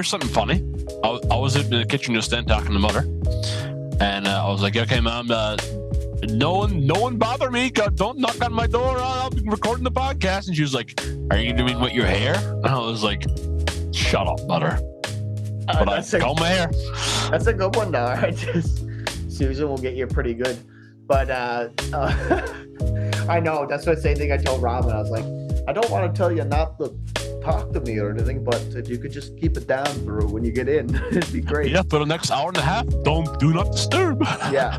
here's something funny. I was in the kitchen just then talking to Mother, and I was like, okay, Mom, no one bother me. Don't knock on my door. I'll be recording the podcast. And she was like, are you doing with your hair? And I was like, shut up, Mother. But I comb my hair. That's a good one, though. Susan will get you pretty good. But I know, that's the same thing I told Robin. I was like, I don't want to tell you not to talk to me or anything, but if you could just keep it down through when you get in, it'd be great. Yeah, for the next hour and a half, do not disturb. Yeah,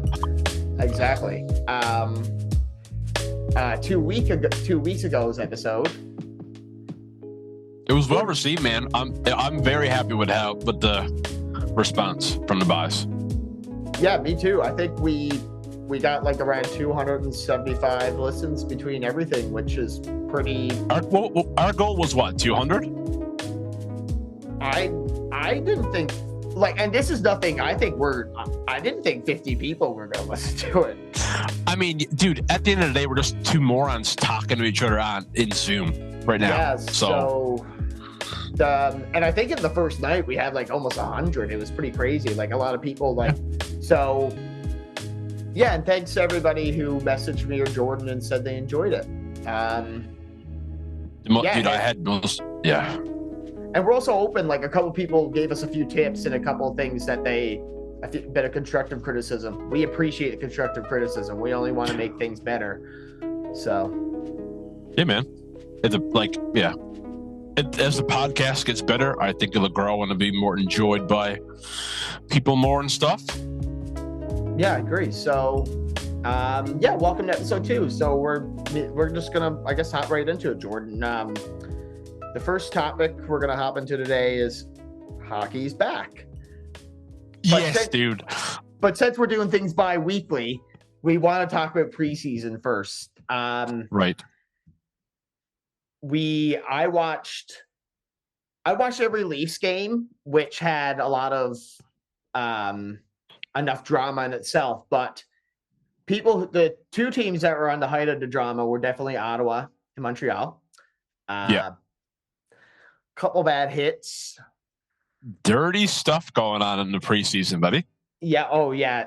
exactly. 2 weeks ago's episode. It was well received, man. I'm very happy with the response from the guys. Yeah, me too. I think we got like around 275 listens between everything, which is pretty. Our goal was what, 200? I didn't think and this is nothing. I didn't think 50 people were gonna listen to it. I mean, dude, at the end of the day, we're just two morons talking to each other in Zoom right now. Yeah, so and I think in the first night we had like almost 100. It was pretty crazy. Like a lot of people so. Yeah, and thanks to everybody who messaged me or Jordan and said they enjoyed it. Dude, I had most. Yeah. And we're also open. Like a couple people gave us a few tips and a couple of things that a bit of constructive criticism. We appreciate the constructive criticism. We only want to make things better. So. Yeah, man. As the podcast gets better, I think it'll grow and it'll be more enjoyed by people more and stuff. Yeah, I agree. So, welcome to episode 2. So we're just gonna, I guess, hop right into it, Jordan. The first topic we're gonna hop into today is hockey's back. Dude. But since we're doing things bi-weekly, we want to talk about preseason first. Right. I watched every Leafs game, which had a lot of enough drama in itself, but the two teams that were on the height of the drama were definitely Ottawa and Montreal. Couple bad hits. Dirty stuff going on in the preseason, buddy. Yeah. Oh, yeah.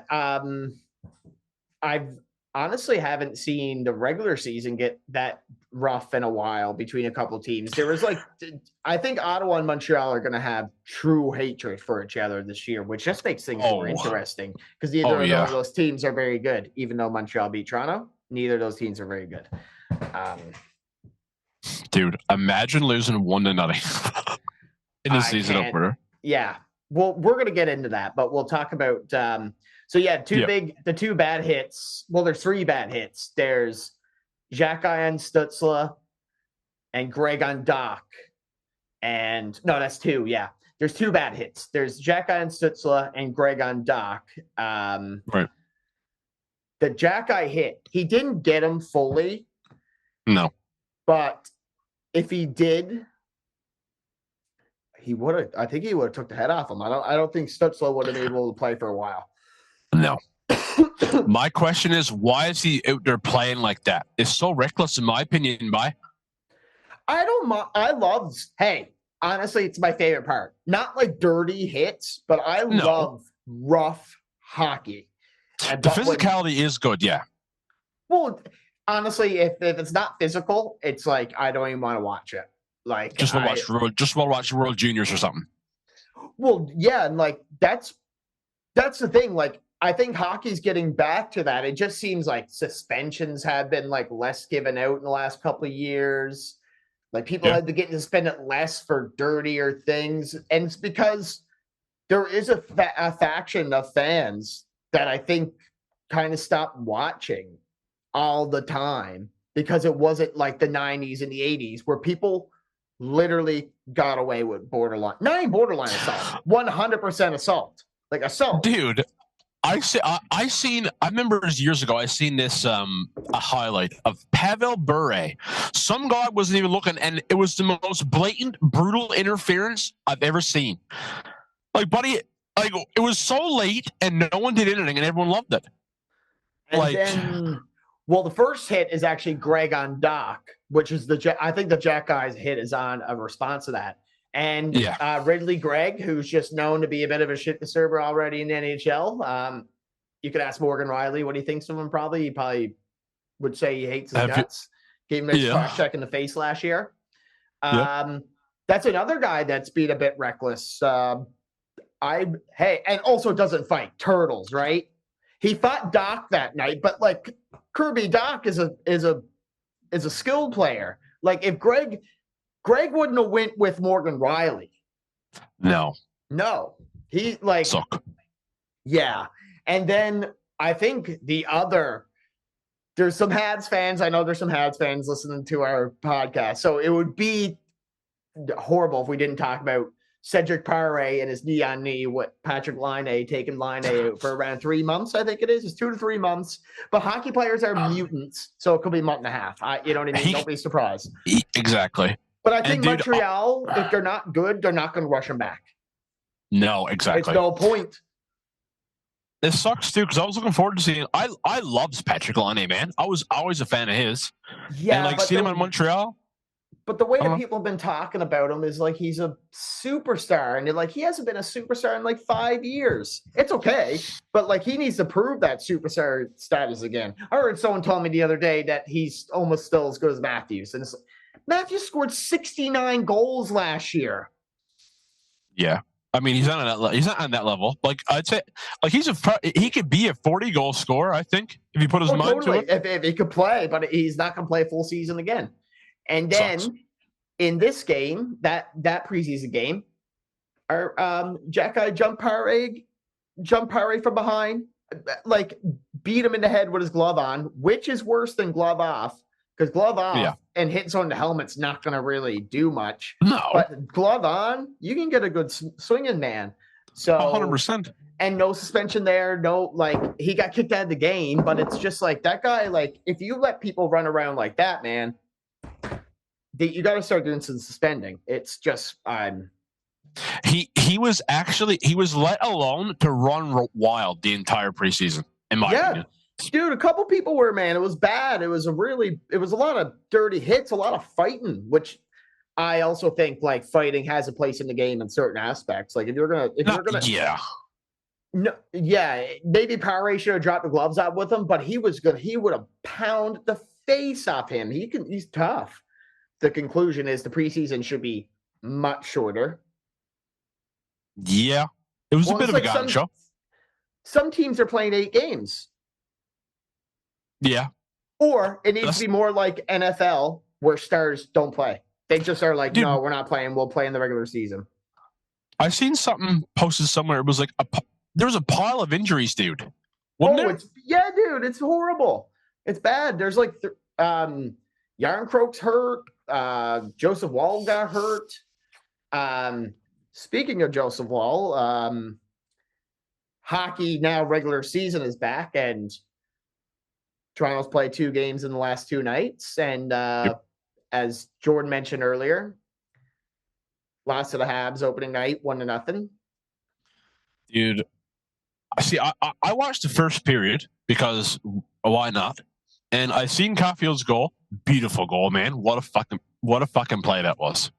I've honestly haven't seen the regular season get that rough in a while between a couple teams. There was I think Ottawa and Montreal are going to have true hatred for each other this year, which just makes things more interesting because neither of those teams are very good. Even though Montreal beat Toronto, neither of those teams are very good. Dude, imagine losing 1-0 in the season opener. Yeah. Well, we're going to get into that, but we'll talk about the two bad hits. Well, there's 3 bad hits. There's Xhekaj on Stützle and Greg on Doc. And no, that's 2. Yeah. There's 2 bad hits. There's Xhekaj on Stützle and Greg on Doc. Right. The Xhekaj hit, he didn't get him fully. No. But if he did, I think he would have took the head off him. I don't think Stützle would have been able to play for a while. No. My question is, why is he out there playing like that? It's so reckless, in my opinion. Hey, honestly, it's my favorite part. Not like dirty hits, but I love rough hockey. The physicality is good, yeah. Well, honestly, if it's not physical, it's like I don't even want to watch it. Like just want to watch World Juniors or something. Well, yeah, and like that's the thing. Like I think hockey's getting back to that. It just seems like suspensions have been like less given out in the last couple of years. Like people had to get suspended less for dirtier things, and it's because there is a faction of fans that I think kind of stopped watching all the time because it wasn't like the 90s and the 80s where people literally got away with not even borderline assault, 100% assault, like assault. Dude, I remember years ago, I seen this a highlight of Pavel Bure. Some guy wasn't even looking, and it was the most blatant, brutal interference I've ever seen. Like, buddy, like it was so late, and no one did anything, and everyone loved it. And then, the first hit is actually Greg on Doc, which is I think the Xhekaj's hit is on a response to that. And Yeah. Ridley Gregg, who's just known to be a bit of a shit disturber already in the NHL. You could ask Morgan Riley what he thinks of him. He probably would say he hates his guts. Gave him a cross check in the face last year. That's another guy that's been a bit reckless. And also doesn't fight turtles, right? He fought Doc that night, but like Kirby Doc is a skilled player. Like if Greg wouldn't have went with Morgan Riley. No. He like suck. Yeah. And then I think there's some Habs fans. I know there's some Habs fans listening to our podcast. So it would be horrible if we didn't talk about Cedric Paré and his knee on knee, what Patrick Laine taking Laine out for around 3 months, I think it is. It's 2 to 3 months. But hockey players are mutants, so it could be a month and a half. You know what I mean? Don't be surprised. Exactly. But I think Montreal, if they're not good, they're not going to rush him back. No, exactly. It's no point. It sucks too because I was looking forward to seeing. I loved Patrick Laine, man. I was always a fan of his. Yeah, and seeing him in Montreal. But the way that people have been talking about him is like he's a superstar, and like he hasn't been a superstar in like 5 years. It's okay, but like he needs to prove that superstar status again. I heard someone told me the other day that he's almost still as good as Matthews, and Matthews scored 69 goals last year. Yeah. I mean, he's not on that level. Like I'd say, like he could be a 40-goal scorer. I think if he put his mind to it. If he could play, but he's not going to play a full season again. And then in this game, that preseason game, our Jackeye jump Paré from behind, like beat him in the head with his glove on, which is worse than glove off. Because glove off and hitting someone in the helmet's not going to really do much. No. But glove on, you can get a good swinging man. So 100%. And no suspension there. No, like he got kicked out of the game, but it's just like that guy. Like if you let people run around like that, man, you got to start doing some suspending. It's just he was let alone to run wild the entire preseason. In my opinion. Dude, a couple people were, man. It was bad. It was a lot of dirty hits, a lot of fighting, which I also think like fighting has a place in the game in certain aspects. Like if you're gonna maybe Paré should have dropped the gloves out with him, but he was good. He would have pounded the face off him. He's tough. The conclusion is the preseason should be much shorter. Yeah. It was a bit of a gun show. Some teams are playing 8 games. Yeah. Or it needs to be more like NFL where stars don't play. They just are like, no, we're not playing. We'll play in the regular season. I seen something posted somewhere. It was like there was a pile of injuries, dude. Dude, it's horrible. It's bad. There's like Yarncroke's hurt. Joseph Wall got hurt. Speaking of Joseph Wall, hockey now regular season is back, and Toronto's played 2 games in the last 2 nights. And as Jordan mentioned earlier, lost to the Habs opening night, 1-0. Dude, see, I watched the first period because why not? And I seen Caulfield's goal. Beautiful goal, man. What a fucking play that was.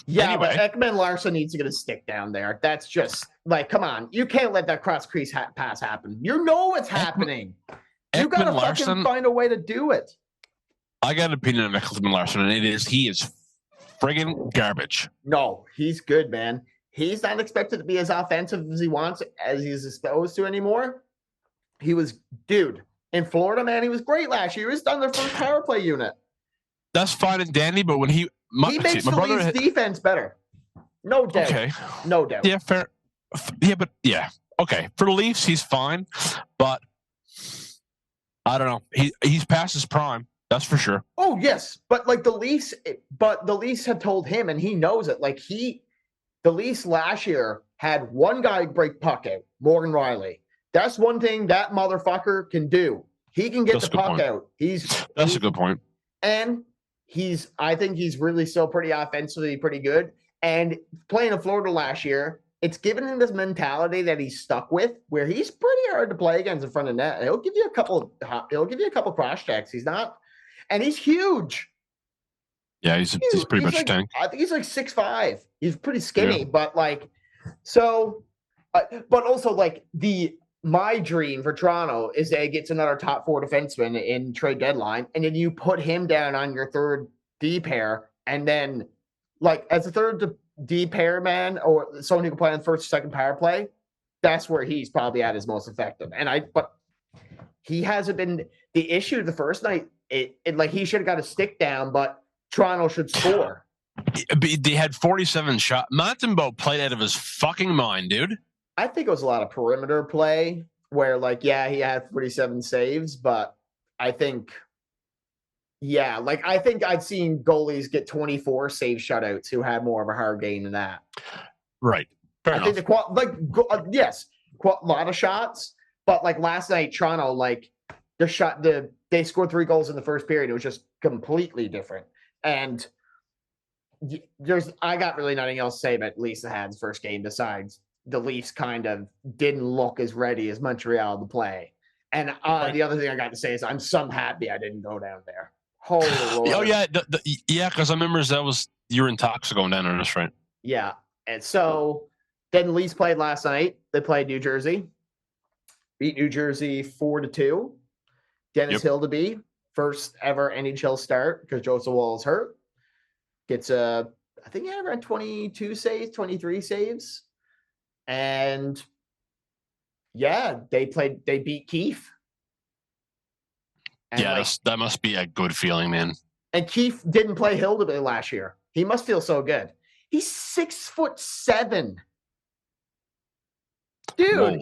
Yeah, anyway. But Ekman Larson needs to get a stick down there. That's just like, come on. You can't let that cross crease pass happen. You know it's happening. You got to fucking find a way to do it. I got an opinion on Ekman Larson, and he is friggin' garbage. No, he's good, man. He's not expected to be as offensive as he's supposed to anymore. In Florida, man, he was great last year. He was done their first power play unit. That's fine and dandy, but when he makes the Leafs defense better. No doubt. Okay. No doubt. Yeah, fair. Yeah, but yeah. Okay. For the Leafs, he's fine, but I don't know. He's past his prime. That's for sure. Oh, yes. But like the Leafs had told him, and he knows it. Like the Leafs last year had one guy break puck out, Morgan Riley. That's one thing that motherfucker can do. He can get the puck out. That's a good point. And I think he's really still pretty offensively pretty good. And playing in Florida last year, it's given him this mentality that he's stuck with, where he's pretty hard to play against in front of net. He'll give you a couple cross checks. He's not, and he's huge. Yeah, he's pretty much like, a tank. I think he's like 6'5". He's pretty skinny, but like, so, but also like my dream for Toronto is that it gets another top 4 defenseman in trade deadline, and then you put him down on your third D pair, and then like as a third D pair man or someone who can play on first or second power play, that's where he's probably at his most effective. But he hasn't been the issue the first night. It like he should have got a stick down, but Toronto should score. They had 47 shots. Montembeault played out of his fucking mind, dude. I think it was a lot of perimeter play where, like, yeah, he had 47 saves, but I think, yeah, like, I think I've seen goalies get 24 save shutouts who had more of a hard game than that. Right. Fair enough. Think yes, a lot of shots, but like last night, Toronto, like, they scored 3 goals in the first period. It was just completely different. And I got really nothing else to say about Lisa Had's first game besides the Leafs kind of didn't look as ready as Montreal to play. And the other thing I got to say is I'm so happy I didn't go down there. Holy Lord. Oh, yeah. Yeah, because I remember you were in talks going down there, that's right. Yeah. And so then the Leafs played last night. They played New Jersey. Beat New Jersey 4-2. Dennis Hildeby, first ever NHL start because Joseph Wall is hurt. Gets I think he had around 22 saves, 23 saves. And yeah, they beat Keefe. And yeah, that must be a good feeling, man. And Keefe didn't play Hildeby last year. He must feel so good. He's 6'7". Dude, whoa.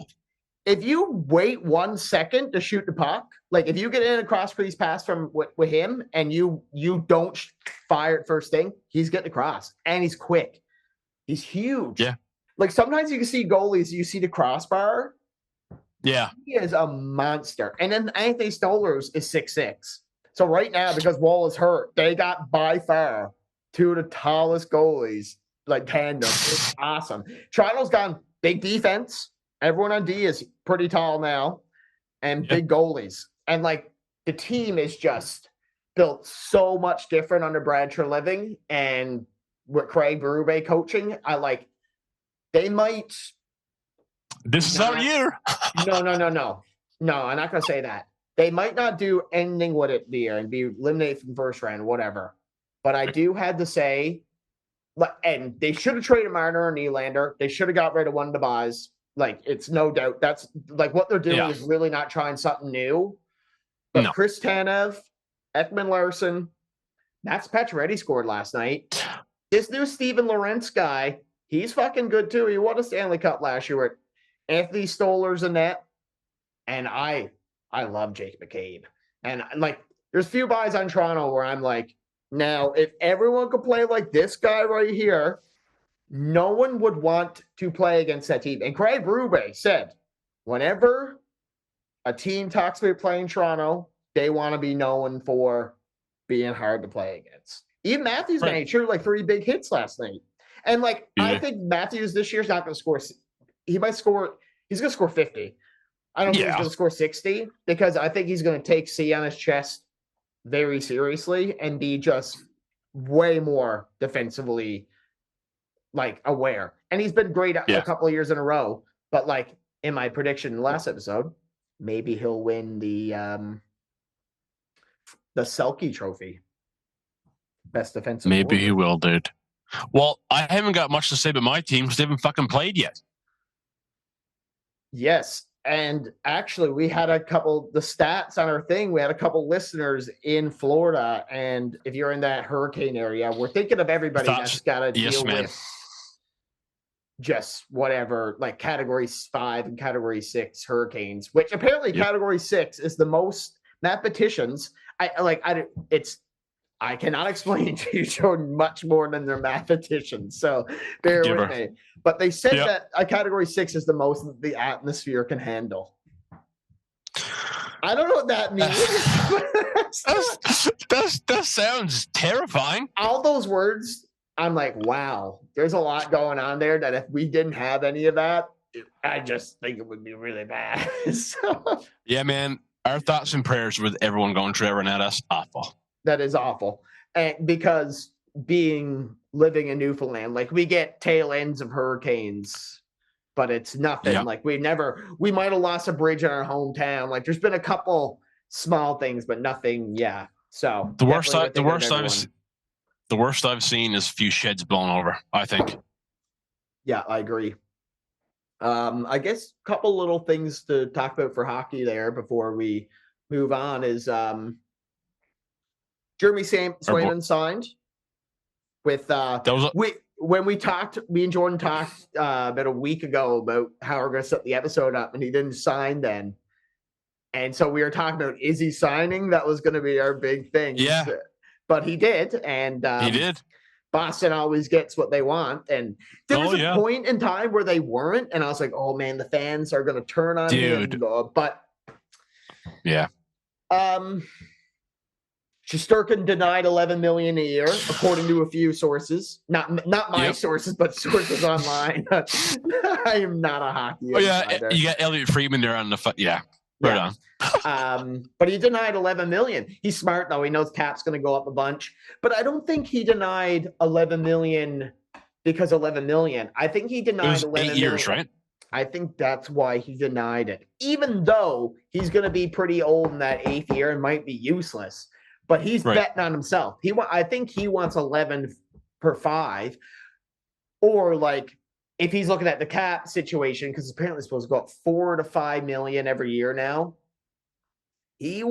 If you wait 1 second to shoot the puck, like if you get in a cross crease pass with him and you don't fire it first thing, he's getting across and he's quick. He's huge. Yeah. Like sometimes you can see goalies, you see the crossbar. Yeah. He is a monster. And then Anthony Stolarz is 6'6". So right now, because Wall is hurt, they got by far 2 of the tallest goalies, like tandem. It's awesome. Toronto's gone big defense. Everyone on D is pretty tall now and big goalies. And like the team is just built so much different under Brad Treliving and with Craig Berube coaching. They might. This is our year. No. No, I'm not going to say that. They might not do anything with it there and be eliminated from first round, whatever. But I do have to say, and they should have traded Marner and Nylander. They should have got rid of one of the buys. Like, it's no doubt. That's like what they're doing is really not trying something new. But Chris Tanev, Ekman Larson, Max Pacioretty scored last night. This new Steven Lorentz guy, he's fucking good too. He won a Stanley Cup last year with Anthony Stolarz in net. And I love Jake McCabe. And like, there's a few buys on Toronto where I'm like, now, if everyone could play like this guy right here, no one would want to play against that team. And Craig Berube said, whenever a team talks about playing Toronto, they want to be known for being hard to play against. Even Matthews made sure like 3 big hits last night. And like, I think Matthews this year's not going to score. He's going to score 50. I don't think he's going to score 60 because I think he's going to take C on his chest very seriously and be just way more defensively like aware. And he's been great a couple of years in a row. But like in my prediction in the last episode, maybe he'll win the Selke Trophy. Best defensive. Maybe he will, dude. Well, I haven't got much to say about my team because they haven't fucking played yet. Yes. And actually, we had the stats on our thing. We had a couple listeners in Florida. And if you're in that hurricane area, we're thinking of everybody that's got to deal with just whatever, like category 5 and category 6 hurricanes, which apparently category 6 is the most mathematicians. I cannot explain to you, Jordan, much more than they're mathematicians. So bear with me. But they said that a category 6 is the most the atmosphere can handle. I don't know what that means. that sounds terrifying. All those words, I'm like, wow, there's a lot going on there that if we didn't have any of that, I just think it would be really bad. Yeah, man. Our thoughts and prayers with everyone going through it right now. That's awful. That is awful. and because living in Newfoundland, like we get tail ends of hurricanes, but it's nothing. Yep. Like we might have lost a bridge in our hometown. Like there's been a couple small things, but nothing. Yeah. So the worst I've seen is a few sheds blown over, I think. Yeah, I agree. I guess a couple little things to talk about for hockey there before we move on is Jeremy Swayman signed with when we talked, me and Jordan talked about a week ago about how we're going to set the episode up, and he didn't sign then. And so we were talking about, is he signing? That was going to be our big thing. Yeah. But he did. And he did. Boston always gets what they want. And there was a point in time where they weren't. And I was like, oh, man, the fans are going to turn on me. But yeah. Shesterkin denied $11 million a year, according to a few sources. Not my sources, but sources online. I am not a hockey. Oh yeah, you got Elliot Friedman there on the yeah. Right on. But he denied $11 million. He's smart though. He knows cap's going to go up a bunch. But I don't think he denied $11 million because $11 million. I think he denied $11 million. 8 years, right? I think that's why he denied it. Even though he's going to be pretty old in that 8th year and might be useless. But he's betting on himself. I think he wants 11 per 5, or like if he's looking at the cap situation, because apparently it's supposed to go up $4 to $5 million every year now. He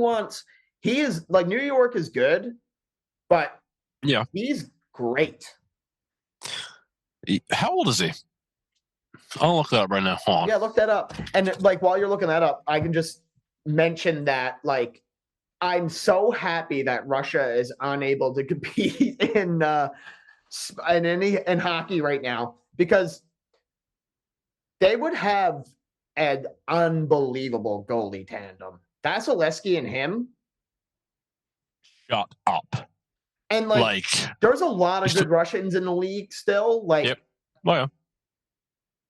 is like, New York is good, but he's great. How old is he? I'll look that up right now. Hold on. Yeah, look that up. And like while you're looking that up, I can just mention that like, I'm so happy that Russia is unable to compete in hockey right now, because they would have an unbelievable goalie tandem. Vasilevsky and him. Shut up. And like there's a lot of good Russians in the league still. Like, oh yeah.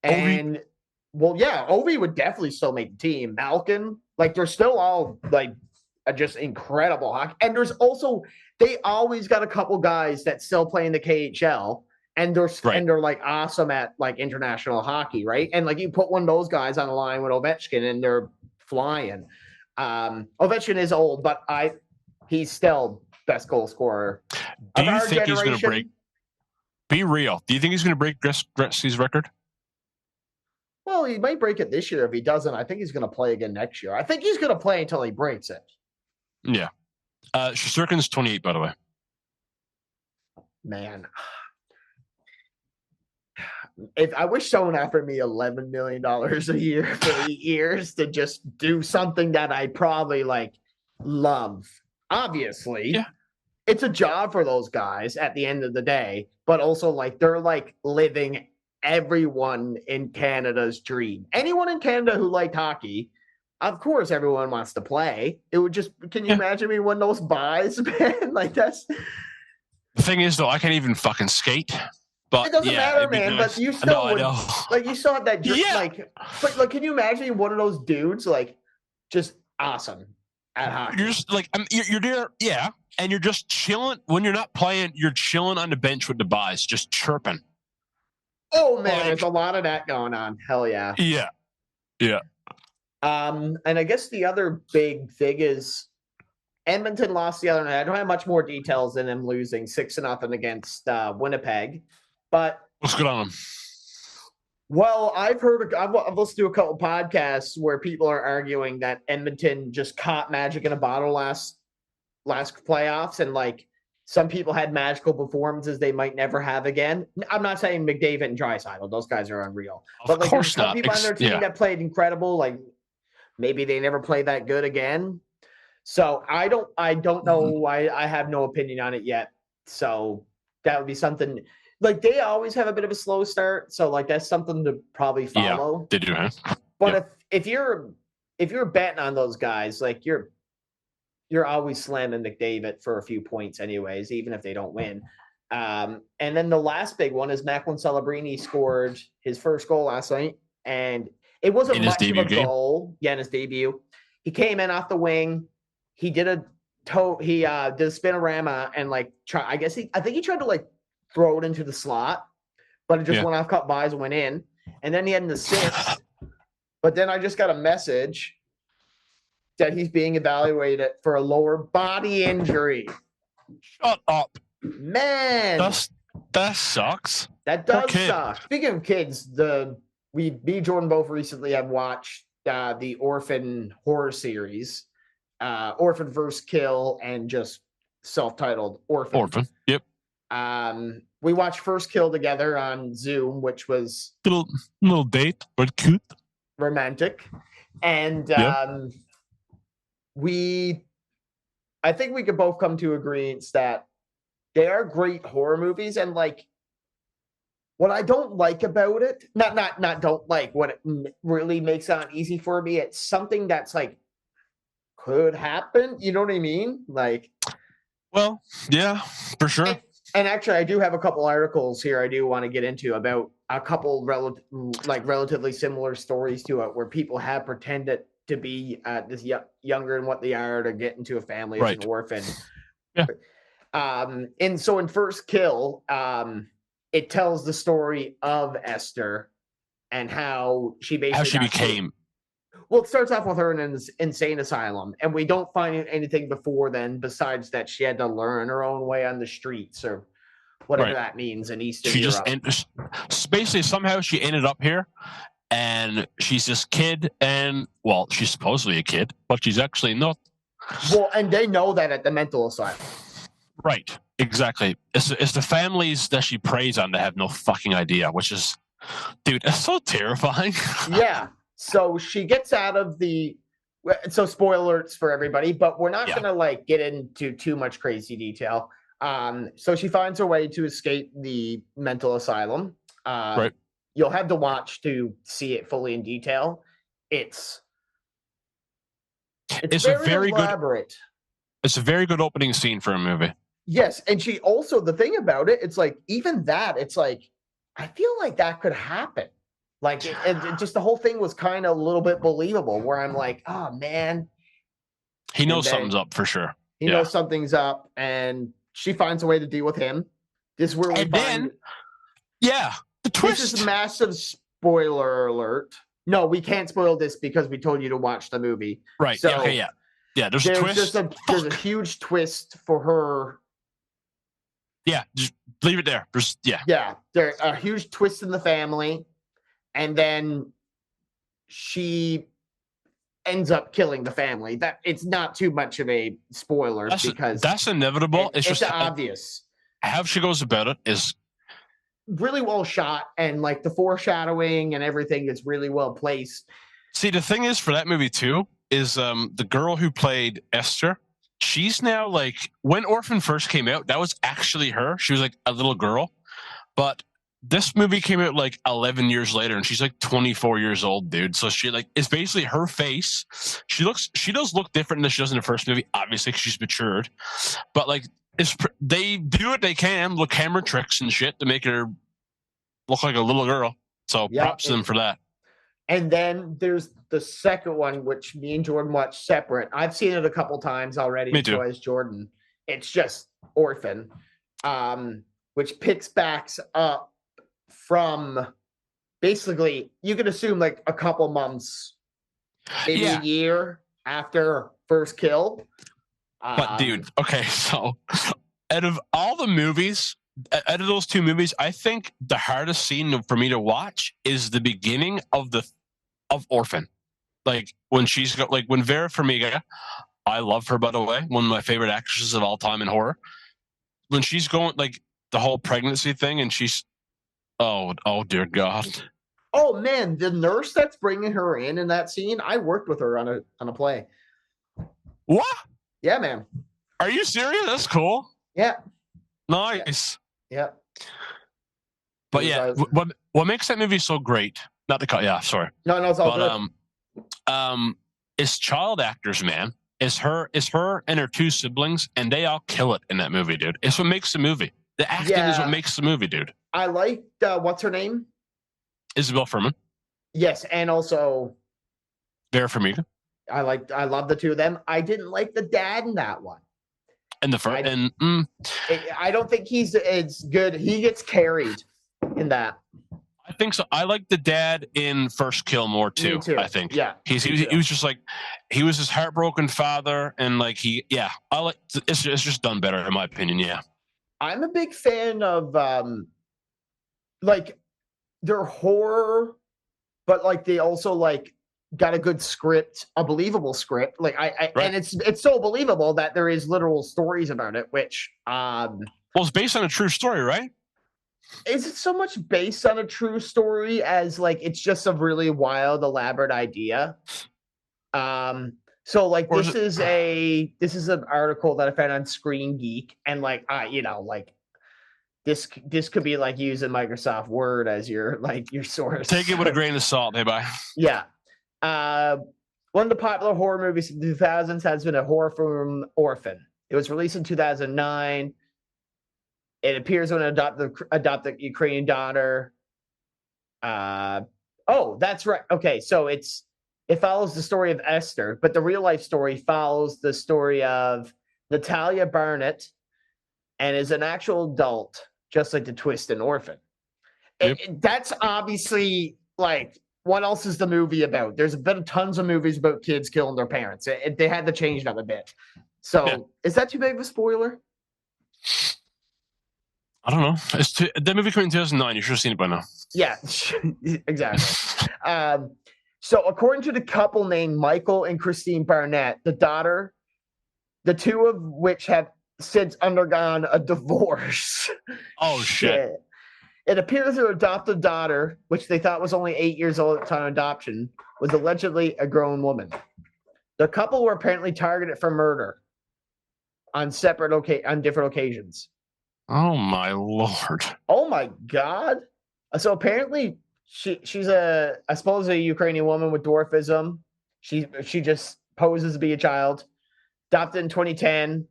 And Ovi would definitely still make the team. Malkin, like they're still all like just incredible hockey. And there's also, they always got a couple guys that still play in the KHL, and they're like awesome at like international hockey, right? And like you put one of those guys on the line with Ovechkin and they're flying. Ovechkin is old, but he's still best goal scorer. Do you think he's going to break? Be real. Do you think he's going to break Gretzky's record? Well, he might break it this year. If he doesn't, I think he's going to play again next year. I think he's going to play until he breaks it. Yeah. Shesterkin's 28, by the way. Man. I wish someone offered me $11 million a year for 8 years to just do something that I probably like love. Obviously, it's a job for those guys at the end of the day, but also like they're like living everyone in Canada's dream. Anyone in Canada who liked hockey, of course, everyone wants to play. It would just, can you imagine me one of those buys, man? Like that's. The thing is, though, I can't even fucking skate. But it doesn't matter, man. Nice. But you still would, like you still have that. But like, can you imagine one of those dudes like just awesome at hockey? You're just like you're there, and you're just chilling when you're not playing. You're chilling on the bench with the boys, just chirping. Oh man, there's a lot of that going on. Hell yeah. Yeah. And I guess the other big thing is Edmonton lost the other night. I don't have much more details than them losing 6-0 against Winnipeg. But what's going on? Well, I've listened to a couple podcasts where people are arguing that Edmonton just caught magic in a bottle last playoffs, and like some people had magical performances they might never have again. I'm not saying McDavid and Draisaitl; those guys are unreal. But like there's some people on their team that played incredible. Like maybe they never play that good again. So I don't know. I have no opinion on it yet. So that would be something. Like they always have a bit of a slow start, so like that's something to probably follow. Yeah, they do, huh? But if you're betting on those guys, like you're always slamming McDavid for a few points, anyways, even if they don't win. And then the last big one is Macklin Celebrini scored his first goal last night, and it wasn't much of a goal. Yeah, in his debut, he came in off the wing. He did he did a spinorama and like I think he tried to like throw it into the slot, but it just went off, cut buys and went in. And then he had an assist. But then I just got a message that he's being evaluated for a lower body injury. Shut up. Man. That sucks. That does suck. Speaking of kids, me and Jordan both recently have watched the Orphan horror series. Orphan First Kill and just self-titled Orphan. Orphan. Yep. We watched First Kill together on Zoom, which was little date, but cute, romantic, and I think we could both come to agreement that they are great horror movies, and like what I don't like about it, not don't like what it really makes it easy for me. It's something that's like could happen. You know what I mean? Like, well, yeah, for sure. And actually, I do have a couple articles here I do want to get into about a couple relatively similar stories to it, where people have pretended to be this younger than what they are to get into a family as an orphan. Yeah. And so in First Kill, it tells the story of Esther and how she became. Well, it starts off with her in an insane asylum, and we don't find anything before then besides that she had to learn her own way on the streets or whatever that means in Eastern Europe. Basically, somehow she ended up here, and she's this kid, and, well, she's supposedly a kid, but she's actually not. Well, and they know that at the mental asylum. Right, exactly. It's the families that she preys on that have no fucking idea, which is, dude, it's so terrifying. Yeah. So she gets out of so spoiler alerts for everybody, but we're not going to like get into too much crazy detail. So she finds her way to escape the mental asylum. Right. You'll have to watch to see it fully in detail. It's very elaborate. It's a very good opening scene for a movie. Yes. And she also, the thing about it, it's like, even that, it's like, I feel like that could happen. Like, it just the whole thing was kind of a little bit believable, where I'm like, oh, man. He knows something's up for sure. He knows something's up, and she finds a way to deal with him. This is where we find... the twist. This is a massive spoiler alert. No, we can't spoil this because we told you to watch the movie. Right, so yeah. There's a twist. There's a huge twist for her. Yeah, just leave it there. Yeah, there's a huge twist in the family. And then she ends up killing the family. That it's not too much of a spoiler because that's inevitable. It's just obvious. How she goes about it is really well shot, and like the foreshadowing and everything is really well placed. See, the thing is for that movie too is the girl who played Esther. She's now like, when Orphan first came out, that was actually her. She was like a little girl, but this movie came out like 11 years later, and she's like 24 years old, dude. So she like, it's basically her face. She does look different than she does in the first movie, obviously, because she's matured. But like, they do what they can, look camera tricks and shit to make her look like a little girl. So props to them for that. And then there's the second one, which me and Jordan watched separate. I've seen it a couple times already. Me too. So as Jordan, it's just Orphan, which picks back up from basically, you can assume like a couple months, maybe a year after First Kill. But dude, okay, so out of all the movies, out of those two movies, I think the hardest scene for me to watch is the beginning of Orphan. Like when when Vera Farmiga, I love her, by the way, one of my favorite actresses of all time in horror. When she's going like the whole pregnancy thing, and she's oh dear God. Oh man, the nurse that's bringing her in that scene, I worked with her on a play. What? Yeah, man. Are you serious? That's cool. Yeah. Nice. Yeah. But yeah, what makes that movie so great? Not to cut. Yeah, sorry. No, it's all good. It's child actors, man. It's her and her two siblings, and they all kill it in that movie, dude. It's what makes the movie. The acting is what makes the movie, dude. I liked what's her name? Isabel Fuhrman. Yes, and also Vera Farmiga. I love the two of them. I didn't like the dad in that one. And the first, I don't think it's good. He gets carried in that. I think so. I like the dad in First Kill more too. Me too. I think. Yeah. He was just like, he was his heartbroken father, and like I like it's just done better in my opinion. Yeah. I'm a big fan of like they're horror, but like they also like got a good script, a believable script. Like Right. And it's so believable that there is literal stories about it, which well, it's based on a true story, right? Is it so much based on a true story as like it's just a really wild, elaborate idea? So like this is an article that I found on Screen Geek, and like like this could be like using Microsoft Word as your source. Take it with a grain of salt, hey bye. Yeah. One of the popular horror movies of the 2000s has been a horror film, Orphan. It was released in 2009. It appears when an adopted Ukrainian daughter. Oh, that's right. Okay, so it follows the story of Esther, but the real life story follows the story of Natalia Barnett, and is an actual adult, just like the twist in Orphan. Yep. That's obviously like, what else is the movie about? There's been tons of movies about kids killing their parents. They had to change that a bit. So Is that too big of a spoiler? I don't know. The movie came in 2009. You should have seen it by now. Yeah, exactly. So according to the couple named Michael and Christine Barnett, the daughter, the two of which have since undergone a divorce. Oh, shit. It appears their adopted daughter, which they thought was only 8 years old at the time of adoption, was allegedly a grown woman. The couple were apparently targeted for murder on different occasions. Oh my lord! Oh my god! So apparently, she's I suppose a Ukrainian woman with dwarfism. She just poses to be a child. Adopted in 2010,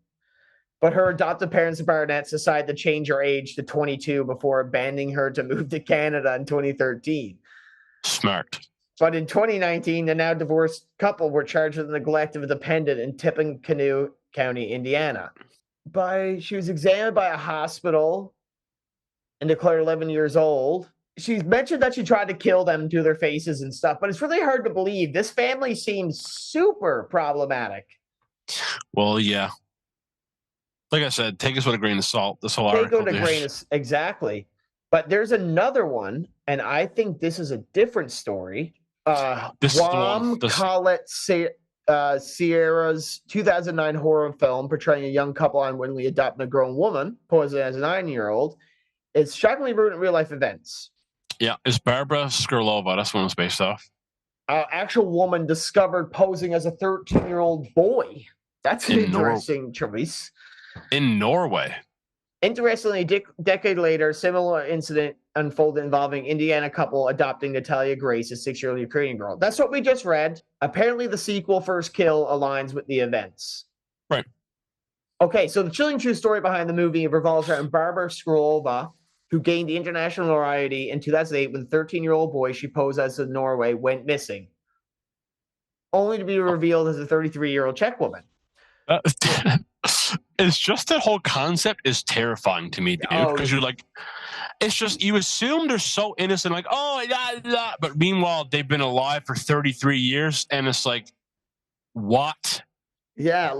but her adoptive parents, the Barnetts, decided to change her age to 22 before abandoning her to move to Canada in 2013. Smart. But in 2019, the now divorced couple were charged with neglect of a dependent in Tippecanoe County, Indiana. She was examined by a hospital and declared 11 years old. She's mentioned that she tried to kill them to their faces and stuff, but it's really hard to believe. This family seems super problematic. Well, yeah. Like I said, take us with a grain of salt. This whole article. Exactly. But there's another one, and I think this is a different story. Guam Colette Sierra's 2009 horror film portraying a young couple unwittingly adopting a grown woman, posing as a 9-year-old. It's shockingly rooted in real-life events. Yeah, it's Barbara Skrylova. That's one it's based off. Actual woman discovered posing as a 13-year-old boy. That's an interesting choice. In Norway. Interestingly, a decade later, similar incident unfolded involving Indiana couple adopting Natalia Grace, a 6-year-old Ukrainian girl. That's what we just read. Apparently, the sequel, First Kill, aligns with the events. Right. Okay, so the chilling true story behind the movie revolves around Barbara Skrylova, who gained international notoriety in 2008 when a 13-year-old boy she posed as in Norway went missing, only to be revealed as a 33-year-old Czech woman. It's just that whole concept is terrifying to me, dude. Because you're like, it's just, you assume they're so innocent, like, oh, yeah. But meanwhile, they've been alive for 33 years, and it's like, what? Yeah,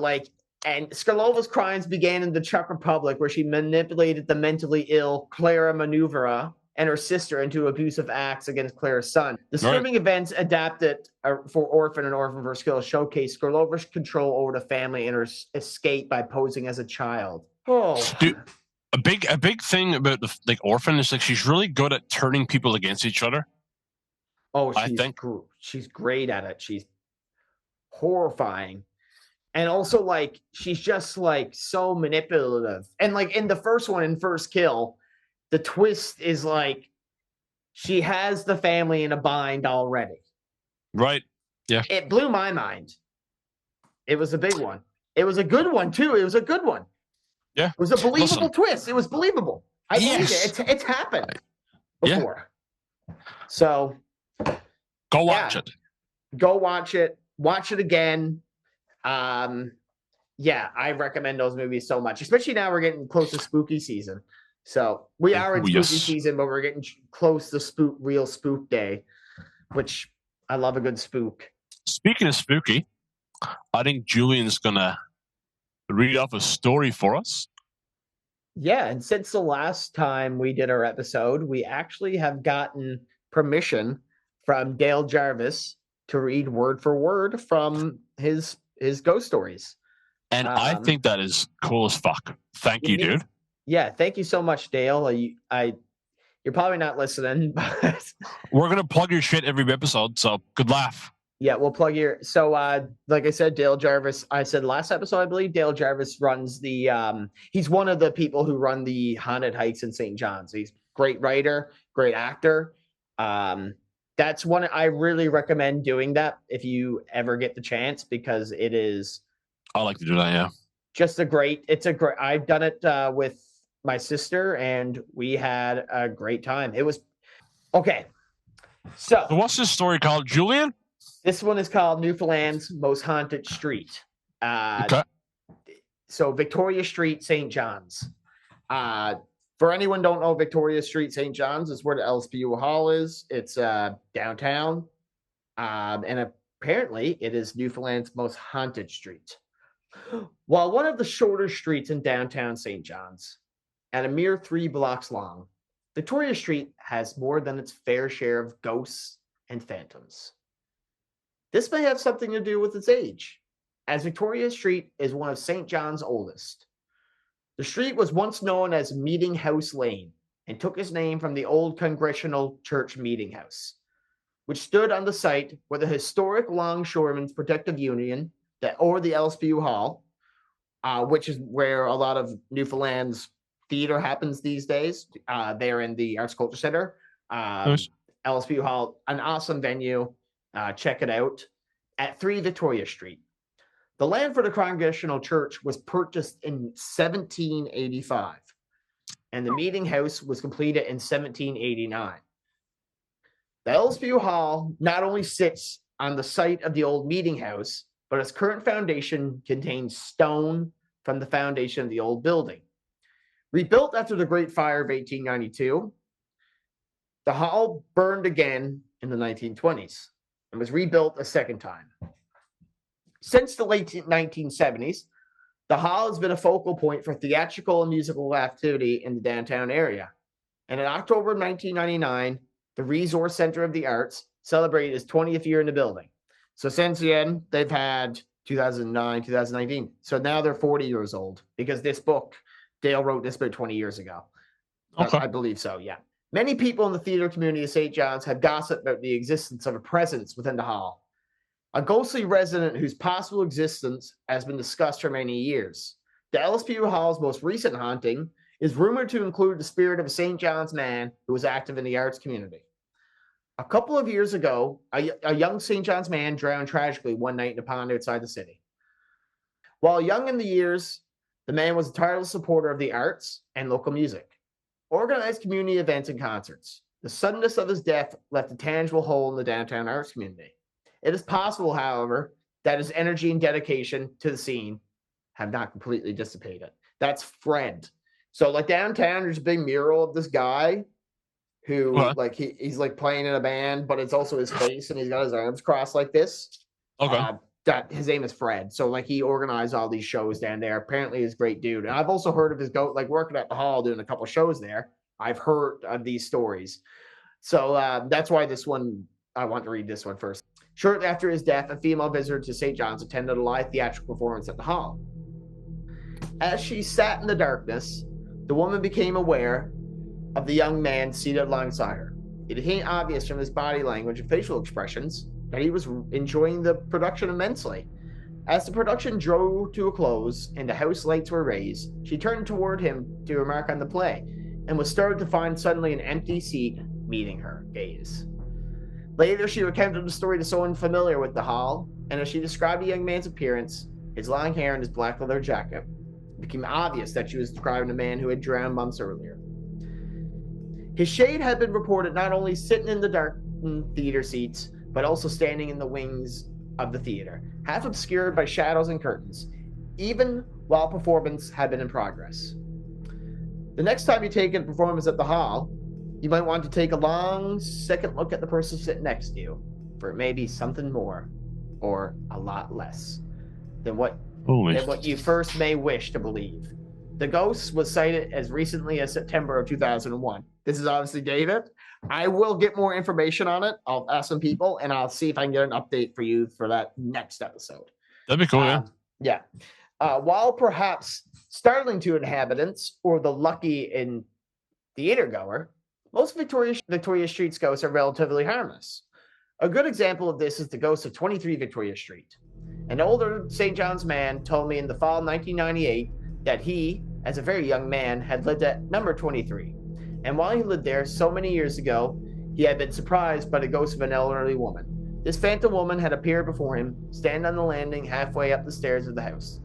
and Skrlova's crimes began in the Czech Republic, where she manipulated the mentally ill Clara Manuvera and her sister into abusive acts against Clara's son. The disturbing events adapted for Orphan and Orphan vs. Kill showcase Skrlova's control over the family and her escape by posing as a child. Oh, dude, a big thing about the Orphan is like she's really good at turning people against each other. Oh, she's great at it. She's horrifying. And also, she's just, so manipulative. And, in the first one, in First Kill, the twist is, she has the family in a bind already. Right. Yeah. It blew my mind. It was a big one. It was a good one, too. It was a good one. Yeah. It was a believable twist. It was believable. I believe it. It's happened before. Yeah. So. Go watch it. Go watch it. Watch it again. Yeah, I recommend those movies so much, especially now we're getting close to spooky season. So we are in spooky season, but we're getting close to real spook day, which I love a good spook. Speaking of spooky, I think Julian's gonna read off a story for us. Yeah, and since the last time we did our episode, we actually have gotten permission from Dale Jarvis to read word for word from his ghost stories. And I think that is cool as fuck. Thank you, dude. Yeah, thank you so much, Dale. You're probably not listening, but we're gonna plug your shit every episode, so good laugh. Yeah, we'll plug your. So, like I said, Dale Jarvis. I said last episode, I believe Dale Jarvis runs the. He's one of the people who run the haunted hikes in St. John's. He's a great writer, great actor. That's one I really recommend doing that if you ever get the chance, because it is. I like to do that. Yeah. Just a great. It's a great. I've done it with my sister, and we had a great time. It was okay. So what's this story called, Julian? This one is called Newfoundland's Most Haunted Street. Okay. So Victoria Street, St. John's. For anyone who don't know, Victoria Street, St. John's is where the LSPU Hall is. It's downtown. And apparently it is Newfoundland's most haunted street. While one of the shorter streets in downtown St. John's, and a mere 3 blocks long, Victoria Street has more than its fair share of ghosts and phantoms. This may have something to do with its age, as Victoria Street is one of St. John's oldest. The street was once known as Meeting House Lane and took its name from the old Congregational Church Meeting House, which stood on the site where the historic Longshoremen's Protective Union, or the LSPU Hall, which is where a lot of Newfoundland's theater happens these days. They're in the Arts Culture Center. Nice. LSPU Hall, an awesome venue. Check it out at 3 Victoria Street. The land for the Congregational Church was purchased in 1785, and the meeting house was completed in 1789. The LSPU Hall not only sits on the site of the old meeting house, but its current foundation contains stone from the foundation of the old building. Rebuilt after the Great Fire of 1892, the hall burned again in the 1920s. And was rebuilt a second time. Since the late 1970s, the hall has been a focal point for theatrical and musical activity in the downtown area. And in October of 1999, the Resource Center of the Arts celebrated its 20th year in the building. So since then, they've had 2009, 2019. So now they're 40 years old, because this book, Dale wrote this about 20 years ago. Okay. I believe so, yeah. Many people in the theater community of St. John's have gossiped about the existence of a presence within the hall, a ghostly resident whose possible existence has been discussed for many years. The LSPU Hall's most recent haunting is rumored to include the spirit of a St. John's man who was active in the arts community. A couple of years ago, a young St. John's man drowned tragically one night in a pond outside the city. While young in the years, the man was a tireless supporter of the arts and local music. Organized community events and concerts. The suddenness of his death left a tangible hole in the downtown arts community. It is possible, however, that his energy and dedication to the scene have not completely dissipated. That's Fred. So, like, downtown, there's a big mural of this guy who, like, he's like playing in a band, but it's also his face, and he's got his arms crossed like this. Okay. That his name is Fred. So, like, he organized all these shows down there. Apparently he's a great dude. And I've also heard of his working at the hall doing a couple shows there. I've heard of these stories. So that's why this one, I want to read this one first. Shortly after his death, a female visitor to St. John's attended a live theatrical performance at the hall. As she sat in the darkness, the woman became aware of the young man seated alongside her. It became obvious from his body language and facial expressions that he was enjoying the production immensely. As the production drew to a close and the house lights were raised, she turned toward him to remark on the play, and was startled to find suddenly an empty seat meeting her gaze. Later, she recounted the story to someone familiar with the hall, and as she described the young man's appearance, his long hair and his black leather jacket, it became obvious that she was describing a man who had drowned months earlier. His shade had been reported not only sitting in the dark theater seats, but also standing in the wings of the theater, half obscured by shadows and curtains. even while performance had been in progress. The next time you take a performance at the hall, you might want to take a long second look at the person sitting next to you, for it may be something more or a lot less than what you first may wish to believe. The ghost was sighted as recently as September of 2001. This is obviously David. I will get more information on it. I'll ask some people, and I'll see if I can get an update for you for that next episode. That'd be cool, yeah. While perhaps startling to inhabitants or the lucky in theatergoer, most Victoria Street's ghosts are relatively harmless. A good example of this is the ghost of 23 Victoria Street. An older St. John's man told me in the fall of 1998 that he, as a very young man, had lived at number 23. And while he lived there so many years ago, he had been surprised by the ghost of an elderly woman. This phantom woman had appeared before him, standing on the landing halfway up the stairs of the house.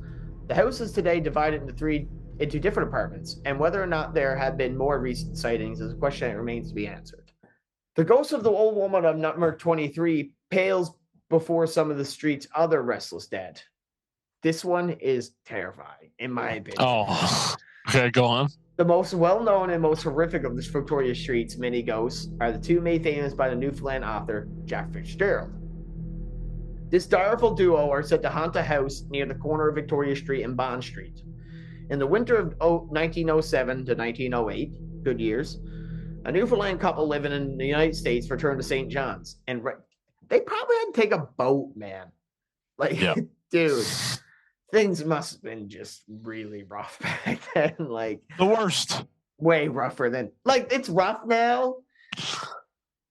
The house is today divided into different apartments, and whether or not there have been more recent sightings is a question that remains to be answered. The ghost of the old woman of number 23 pales before some of the street's other restless dead. This one is terrifying, in my opinion. Oh, okay, go on. The most well-known and most horrific of the Victoria Street's many ghosts are the two made famous by the Newfoundland author Jack Fitzgerald. This direful duo are said to haunt a house near the corner of Victoria Street and Bond Street. In the winter of 1907 to 1908, good years, a Newfoundland couple living in the United States returned to St. John's, and they probably had to take a boat, man. Like, dude, things must have been just really rough back then. Like, the worst. Way rougher than, like, it's rough now.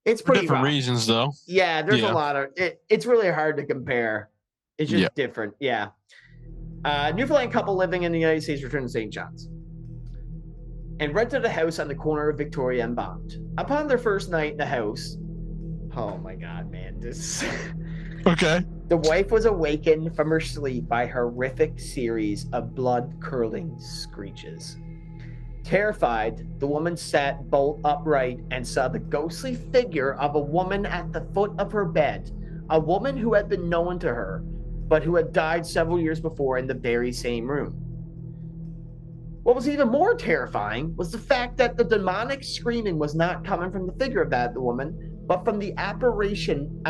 It's pretty different rough. Reasons, though. Yeah, there's a lot of it's really hard to compare. It's just different. Yeah. Newfoundland couple living in the United States returned to St. John's and rented a house on the corner of Victoria and Bond. Upon their first night in the house, oh my God, man, this. Okay. The wife was awakened from her sleep by a horrific series of blood-curdling screeches. Terrified, the woman sat bolt upright and saw the ghostly figure of a woman at the foot of her bed, a woman who had been known to her, but who had died several years before in the very same room. What was even more terrifying was the fact that the demonic screaming was not coming from the figure of the woman, but from the apparition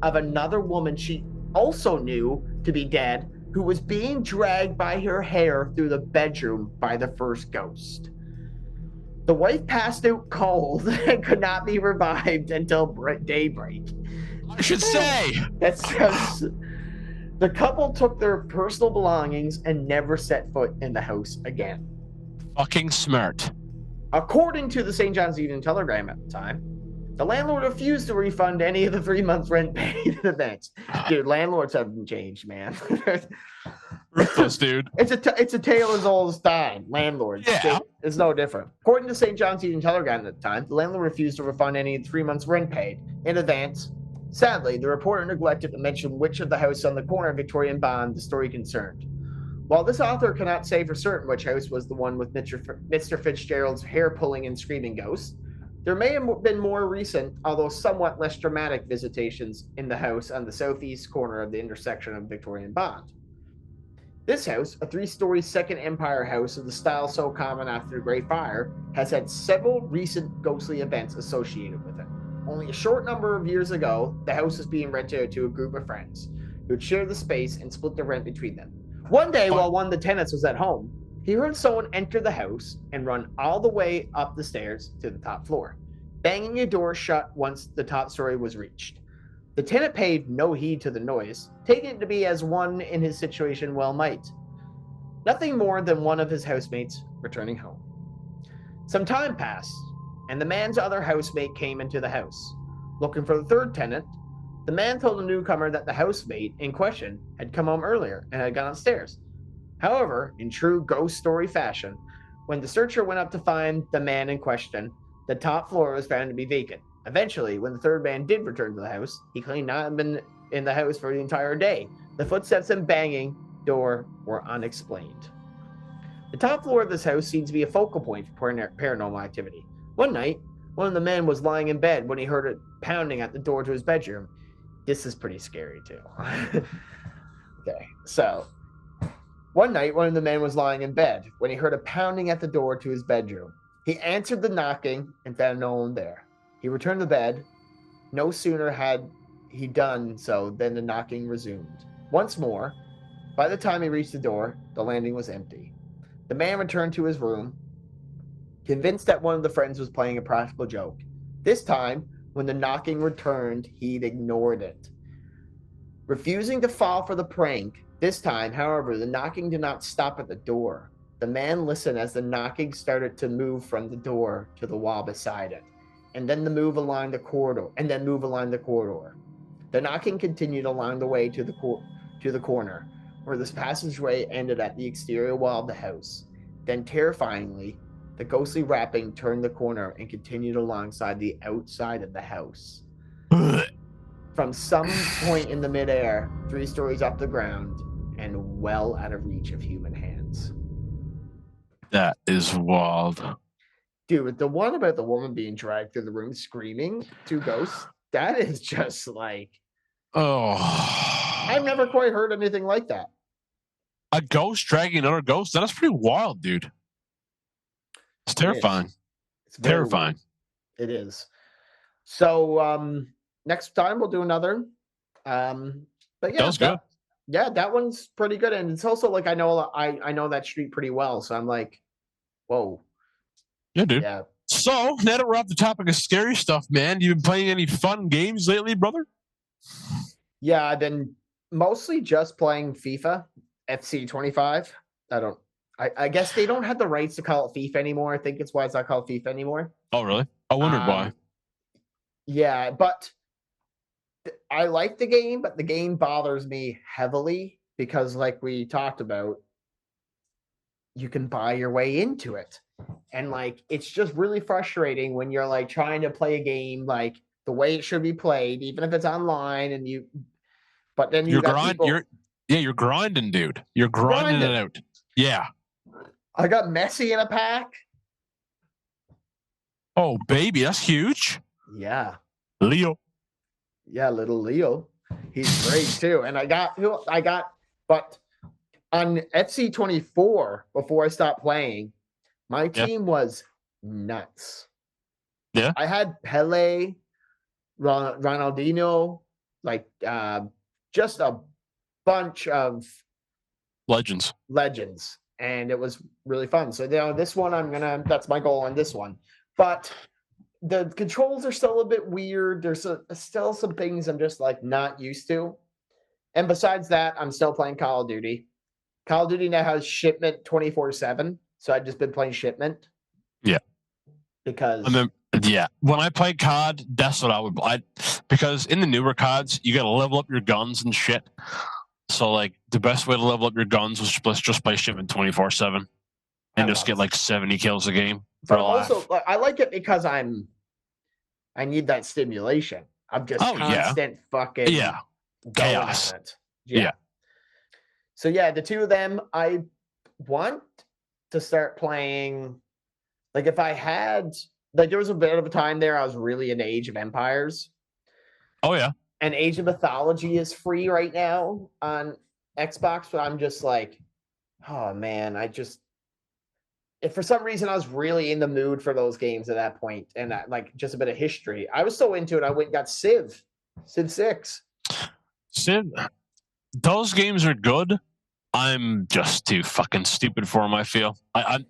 of another woman she also knew to be dead, who was being dragged by her hair through the bedroom by the first ghost. The wife passed out cold and could not be revived until daybreak. I should say. The couple took their personal belongings and never set foot in the house again. Fucking smart. According to the St. John's Evening Telegram at the time, the landlord refused to refund any of the 3 months rent paid in advance. Dude, landlords haven't changed, man. Ruthless, dude. It's a tale as old as time. Landlords. Yeah. It's no different. According to St. John's Evening Telegram at the time, the landlord refused to refund any of the 3 months rent paid in advance. Sadly, the reporter neglected to mention which of the houses on the corner of Victoria and Bond the story concerned. While this author cannot say for certain which house was the one with Mr. Fitzgerald's hair-pulling and screaming ghost, there may have been more recent, although somewhat less dramatic, visitations in the house on the southeast corner of the intersection of Victoria and Bond. This house, a 3-story Second Empire house of the style so common after the Great Fire, has had several recent ghostly events associated with it. Only a short number of years ago, the house was being rented out to a group of friends who would share the space and split the rent between them. One day, while one of the tenants was at home, he heard someone enter the house and run all the way up the stairs to the top floor, banging a door shut once the top story was reached. The tenant paid no heed to the noise, taking it to be as one in his situation well might. Nothing more than one of his housemates returning home. Some time passed, and the man's other housemate came into the house. Looking for the third tenant, the man told the newcomer that the housemate in question had come home earlier and had gone upstairs. However, in true ghost story fashion, when the searcher went up to find the man in question, the top floor was found to be vacant. Eventually, when the third man did return to the house, he claimed not to have been in the house for the entire day. The footsteps and banging door were unexplained. The top floor of this house seems to be a focal point for paranormal activity. One night, one of the men was lying in bed when he heard it pounding at the door to his bedroom. This is pretty scary, too. Okay, so One night, one of the men was lying in bed when he heard a pounding at the door to his bedroom. He answered the knocking and found no one there. He returned to bed. No sooner had he done so than the knocking resumed. Once more, by the time he reached the door, the landing was empty. The man returned to his room, convinced that one of the friends was playing a practical joke. This time, when the knocking returned, he'd ignored it. Refusing to fall for the prank, this time, however, the knocking did not stop at the door. The man listened as the knocking started to move from the door to the wall beside it, and then move along the corridor. The knocking continued along the way to the corner, where this passageway ended at the exterior wall of the house. Then, terrifyingly, the ghostly rapping turned the corner and continued alongside the outside of the house. From some point in the midair, 3 stories up the ground, and well out of reach of human hands. That is wild. Dude, the one about the woman being dragged through the room screaming to ghosts, that is just like... Oh. I've never quite heard anything like that. A ghost dragging another ghost? That's pretty wild, dude. It's terrifying. It's terrifying. Weird. It is. So, next time we'll do another. But yeah, that was good. Yeah, that one's pretty good, and it's also like I know that street pretty well, so I'm like, whoa. Yeah, dude. Yeah. So now that we're off the topic of scary stuff, man, you been playing any fun games lately, brother? Yeah, I've been mostly just playing FIFA, FC 25. I guess they don't have the rights to call it FIFA anymore. I think it's why it's not called FIFA anymore. Oh, really? I wondered why. Yeah, but I like the game, but the game bothers me heavily because, like we talked about, you can buy your way into it. And, like, it's just really frustrating when you're, like, trying to play a game, like, the way it should be played, even if it's online, and but then you're grinding, dude. You're grinding it out. Yeah. I got Messi in a pack. Oh, baby, that's huge. Yeah. Leo. Yeah, little Leo. He's great too. And but on FC 24, before I stopped playing, my team was nuts. Yeah. I had Pele, Ronaldinho, like just a bunch of legends. And it was really fun. So this one that's my goal on this one. But the controls are still a bit weird. There's still some things I'm just like not used to. And besides that, I'm still playing Call of Duty. Call of Duty now has shipment 24/7. So I've just been playing shipment. Yeah. Because when I play COD, that's what I would buy. Because in the newer CODs, you got to level up your guns and shit. So, like, the best way to level up your guns was just play shipment 24/7 and just get like 70 kills a game. But also, I like it because I need that stimulation. I'm just constant fucking chaos. Yeah. So yeah, the two of them, I want to start playing. Like, if I had, like, there was a bit of a time there I was really into Age of Empires. Oh yeah. And Age of Mythology is free right now on Xbox, but I'm just like, oh man, if for some reason I was really in the mood for those games at that point, and like just a bit of history, I was so into it. I went and got Civ 6. Those games are good. I'm just too fucking stupid for them. I feel I'm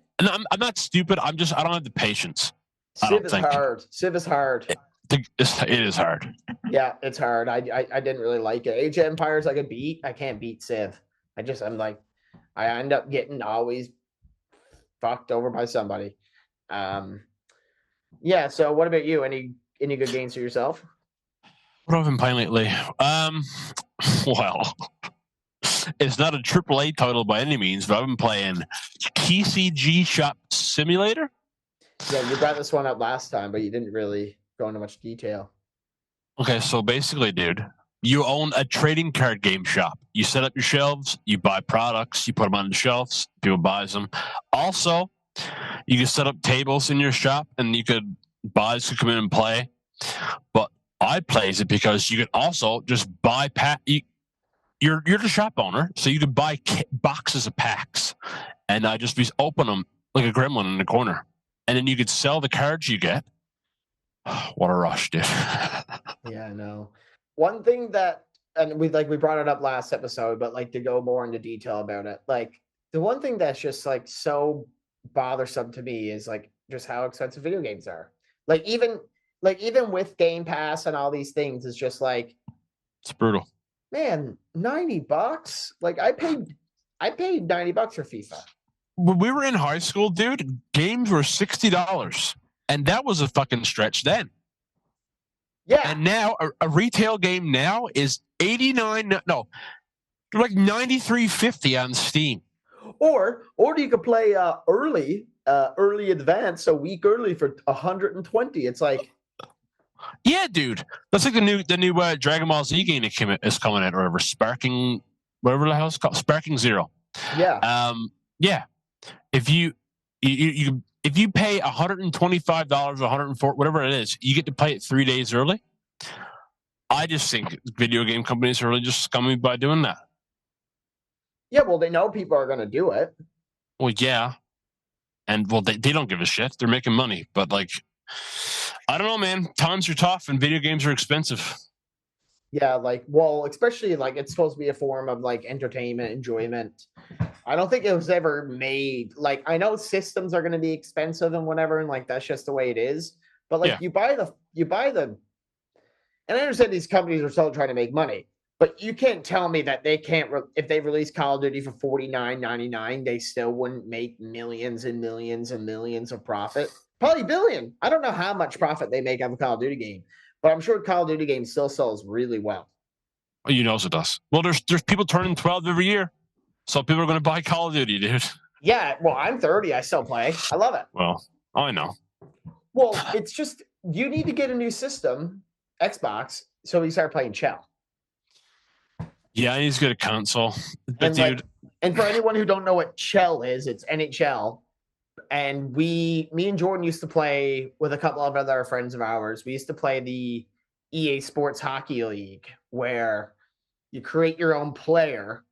not stupid. I don't have the patience. Civ is hard. Civ is hard. It is hard. Yeah, it's hard. I didn't really like it. Age of Empires I could beat. I can't beat Civ. I end up getting always fucked over by somebody. Yeah, so what about you? Any good games for yourself? What have I been playing lately? Well, it's not a AAA title by any means, but I've been playing TCG Shop Simulator. Yeah, you brought this one up last time, but you didn't really go into much detail. Okay, so basically, dude, you own a trading card game shop. You set up your shelves, you buy products, you put them on the shelves, people buys them. Also, you can set up tables in your shop, and buyers could come in and play. But I plays it because you could also just buy you're the shop owner, so you could buy boxes of packs, and just open them like a gremlin in the corner, and then you could sell the cards you get. What a rush, dude! Yeah, I know. One thing that, and we brought it up last episode, but like to go more into detail about it, like the one thing that's just like so bothersome to me is like just how expensive video games are. Like even with Game Pass and all these things, it's just like it's brutal. Man, $90? Like I paid $90 for FIFA. When we were in high school, dude, games were $60, and that was a fucking stretch then. Yeah. And now a retail game now is $89. No, like $93.50 on Steam. Or you could play early advance a week early for $120. It's like, yeah, dude, that's like the new Dragon Ball Z game that is coming out, or whatever, Sparking, whatever the hell it's called, Sparking Zero. Yeah. Yeah. If you pay $125, $104, whatever it is, you get to play it 3 days early. I just think video game companies are really just scummy by doing that. Yeah, well, they know people are going to do it. Well, yeah. And, well, they don't give a shit. They're making money. But, like, I don't know, man. Times are tough and video games are expensive. Yeah, like, well, especially, like, it's supposed to be a form of, like, entertainment, enjoyment. I don't think it was ever made. Like, I know systems are going to be expensive and whatever, and, like, that's just the way it is. But, like, you buy the, and I understand these companies are still trying to make money. But you can't tell me that they can't, if they release Call of Duty for $49.99, they still wouldn't make millions and millions and millions of profit. Probably billion. I don't know how much profit they make on a Call of Duty game, but I'm sure Call of Duty game still sells really well. Well, you know it does. Well, there's people turning 12 every year, so people are going to buy Call of Duty, dude. Yeah, well, I'm 30. I still play. I love it. Well, I know. Well, it's just you need to get a new system, Xbox, so we start playing Chell. Yeah, I need to get a console. But, dude, and for anyone who don't know what Chell is, it's NHL. And me and Jordan used to play with a couple of other friends of ours. We used to play the EA Sports Hockey League, where you create your own player,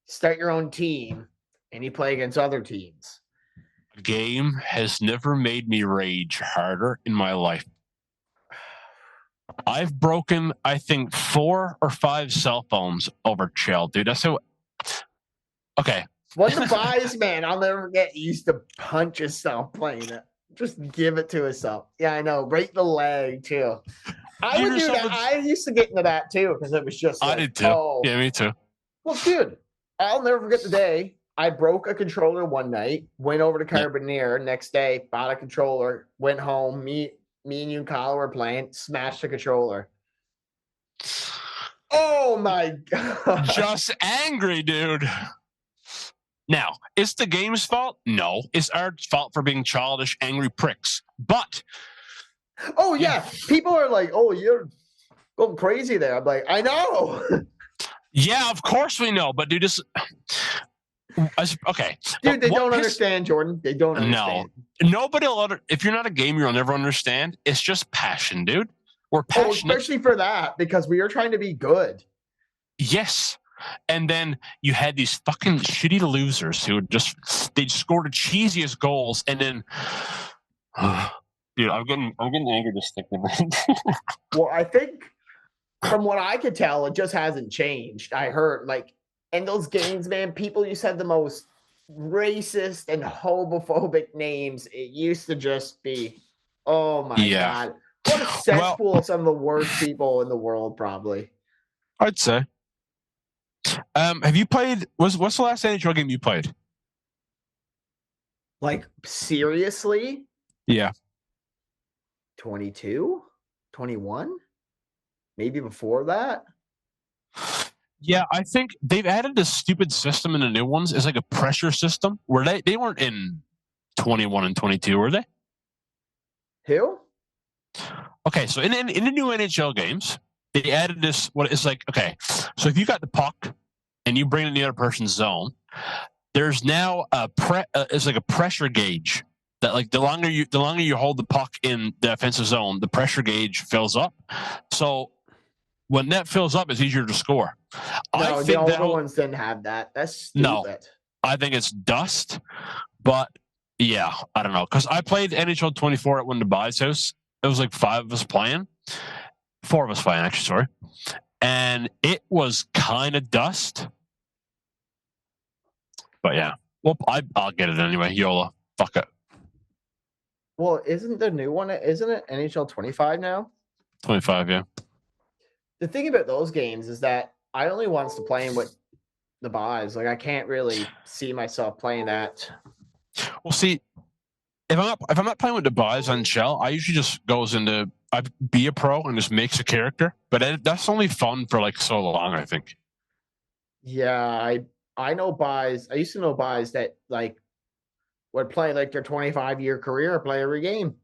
start your own team, and you play against other teams. The game has never made me rage harder in my life. I've broken, I think, 4 or 5 cell phones over Chell, dude. That's so. Okay. One of the guys, man, I'll never forget. He used to punch himself playing it. Just give it to himself. Yeah, I know. Break the leg too. I would do that. I used to get into that too because it was just. Like, I did too. Oh. Yeah, me too. Well, dude, I'll never forget the day I broke a controller one night. Went over to Carboneer. Next day, bought a controller. Went home. Me and you and Kyle were playing. Smashed the controller. Oh my god! Just angry, dude. Now, is the game's fault? No. It's our fault for being childish, angry pricks. But. Oh, yeah. People are like, oh, you're going crazy there. I'm like, I know. Yeah, of course we know. But, dude, this. Okay. Dude, they don't understand, Jordan. They don't understand. No. Nobody will. If you're not a gamer, you'll never understand. It's just passion, dude. We're passionate. Especially for that, because we are trying to be good. Yes. And then you had these fucking shitty losers who they scored the cheesiest goals, and then, dude, I'm getting angry just thinking of it. Well, I think from what I could tell, it just hasn't changed. I heard in those games, man, people used to have the most racist and homophobic names. It used to just be, oh my god, what a cesspool of some of the worst people in the world, probably. I'd say. Have you played? What's the last NHL game you played? Like, seriously? Yeah. 22? 21? Maybe before that? Yeah, I think they've added this stupid system in the new ones. It's like a pressure system where they weren't in 21 and 22, were they? Who? Okay, so in the new NHL games, they added this, what it's like, okay, so if you got the puck and you bring it in the other person's zone, there's now it's like a pressure gauge that, like, the longer you hold the puck in the offensive zone, the pressure gauge fills up. So when that fills up, it's easier to score. No, the older ones didn't have that. That's stupid. No, I think it's dust. But yeah, I don't know. Because I played NHL 24 at one of Dubai's house. It was like 5 of us playing. 4 of us playing, actually, sorry. And it was kind of dust. But yeah. Well, I'll get it anyway. YOLO. Fuck it. Well, isn't the new one, isn't it NHL 25 now? 25, yeah. The thing about those games is that I only wants to play them with the buys. Like, I can't really see myself playing that. Well, see, if I'm not playing with the buys on Shell, I usually just goes into I'd be a pro and just makes a character. But that's only fun for like so long, I think. Yeah, I know buys. I used to know buys that like would play like their 25-year career, play every game.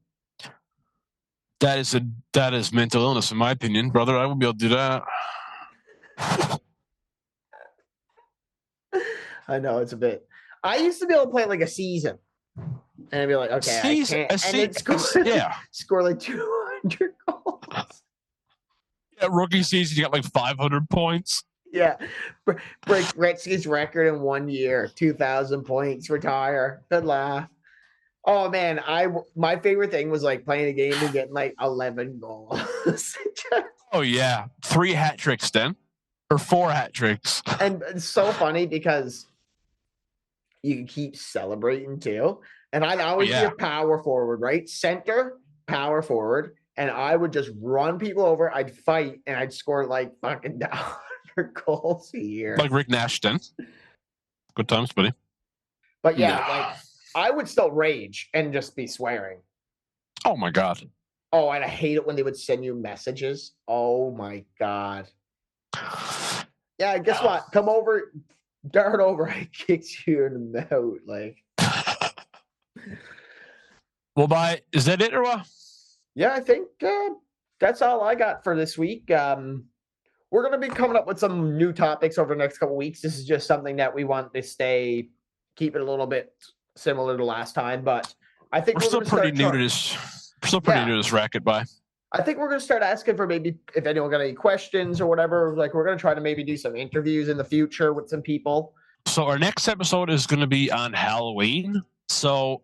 That is mental illness, in my opinion, brother. I won't be able to do that. I know it's a bit. I used to be able to play like a season, and I'd be like, okay, I can't. And then score like 200 goals. Yeah, rookie season, you got like 500 points. Yeah, break Gretzky's record in 1 year, 2,000 points, retire. Good laugh. Oh man, my favorite thing was like playing a game and getting like 11 goals. Oh yeah, 3 hat tricks then, or 4 hat tricks. And it's so funny because you can keep celebrating too. And I'd always be a power forward, right? Center, power forward, and I would just run people over. I'd fight and I'd score like fucking 100 goals a year, like Rick Nash then. Good times, buddy. But yeah, like. I would still rage and just be swearing. Oh my God. Oh, and I hate it when they would send you messages. Oh my God. Yeah, guess what? Come over, dart over, I kicked you in the mouth. Like. Well, is that it or what? Yeah, I think that's all I got for this week. We're going to be coming up with some new topics over the next couple of weeks. This is just something that we want to keep it a little bit similar to last time, but I think we're still pretty new to this. We're still pretty new to this racket, I think we're going to start asking for maybe if anyone got any questions or whatever. Like, we're going to try to maybe do some interviews in the future with some people. So our next episode is going to be on Halloween. So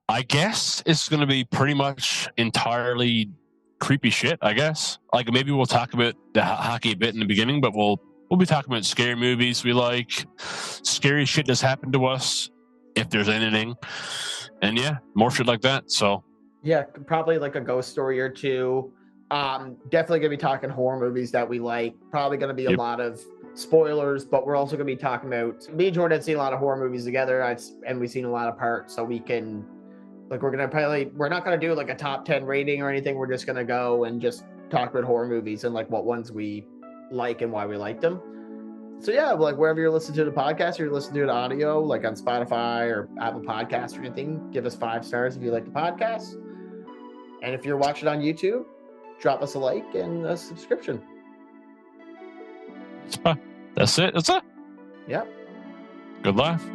I guess it's going to be pretty much entirely creepy shit, I guess. Like, maybe we'll talk about the hockey a bit in the beginning, but we'll be talking about scary movies we like, scary shit that's happened to us, if there's anything, and yeah, more shit like that. So yeah, probably like a ghost story or two. Definitely gonna be talking horror movies that we like. Probably gonna be a lot of spoilers, but we're also gonna be talking about, me and Jordan have seen a lot of horror movies together, and we've seen a lot of parts, so we can like, we're not gonna do like a top 10 rating or anything. We're just gonna go and just talk about horror movies and like what ones we like and why we like them. So yeah, like wherever you're listening to the podcast or you're listening to the audio, like on Spotify or Apple Podcasts or anything, give us 5 stars if you like the podcast. And if you're watching on YouTube, drop us a like and a subscription. That's it. That's it. Yep. Good laugh.